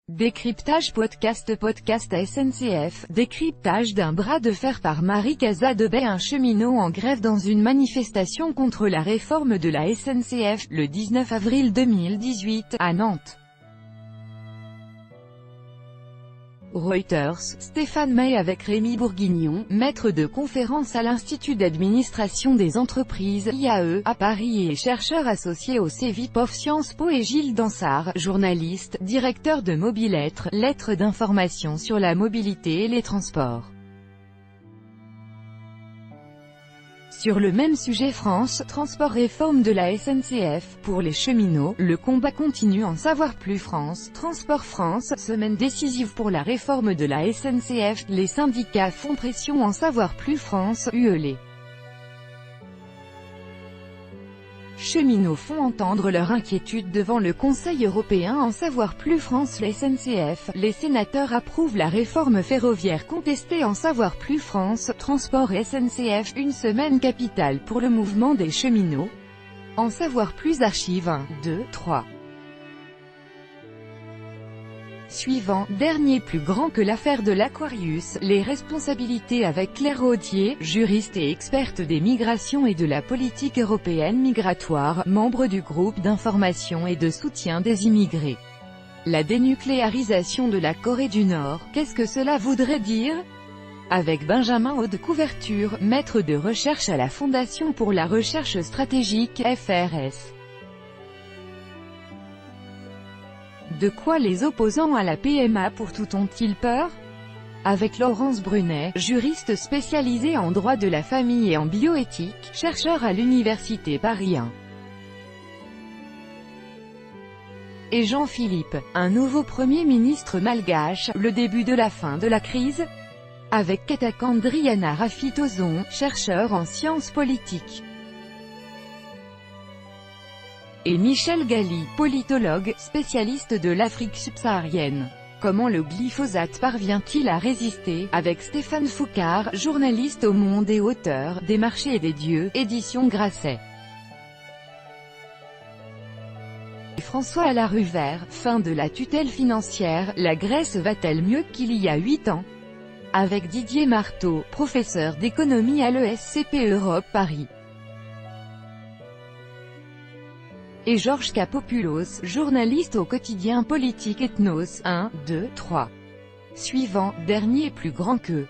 Décryptage podcast à SNCF, décryptage d'un bras de fer par Marie Casadebey. Un cheminot en grève dans une manifestation contre la réforme de la SNCF, le 19 avril 2018, à Nantes. Reuters, Stéphane May avec Rémi Bourguignon, maître de conférence à l'Institut d'administration des entreprises, IAE, à Paris et chercheur associé au CEVIPOF Sciences Po, et Gilles Dansard, journaliste, directeur de Mobilettre, lettre d'information sur la mobilité et les transports. Sur le même sujet, France Transport, réforme de la SNCF. Pour les cheminots, le combat continue. En savoir plus. France Transport. France, semaine décisive pour la réforme de la SNCF, les syndicats font pression. En savoir plus. France, UELE. Cheminots font entendre leur inquiétude devant le Conseil européen. En savoir plus. France, la SNCF, les sénateurs approuvent la réforme ferroviaire contestée. En savoir plus. France Transport et SNCF, une semaine capitale pour le mouvement des cheminots. En savoir plus. Archive 1, 2, 3. Suivant, dernier plus grand que l'affaire de l'Aquarius, les responsabilités avec Claire Rodier, juriste et experte des migrations et de la politique européenne migratoire, membre du groupe d'information et de soutien des immigrés. La dénucléarisation de la Corée du Nord, qu'est-ce que cela voudrait dire? Avec Benjamin Aude. Couverture, maître de recherche à la Fondation pour la recherche stratégique, FRS. De quoi les opposants à la PMA pour tout ont-ils peur? Avec Laurence Brunet, juriste spécialisée en droit de la famille et en bioéthique, chercheur à l'Université Paris 1. Et Jean-Philippe, un nouveau Premier ministre malgache, le début de la fin de la crise? Avec Katakandriana Rafitozon, chercheur en sciences politiques. Et Michel Galli, politologue, spécialiste de l'Afrique subsaharienne. Comment le glyphosate parvient-il à résister? Avec Stéphane Foucard, journaliste au Monde et auteur des Marchés et des Dieux, édition Grasset. Et François Laruvère, fin de la tutelle financière, la Grèce va-t-elle mieux qu'il y a 8 ans? Avec Didier Marteau, professeur d'économie à l'ESCP Europe Paris. Et Georges Kapopoulos, journaliste au quotidien politique Ethnos. 1, 2, 3. Suivant, dernier plus grand que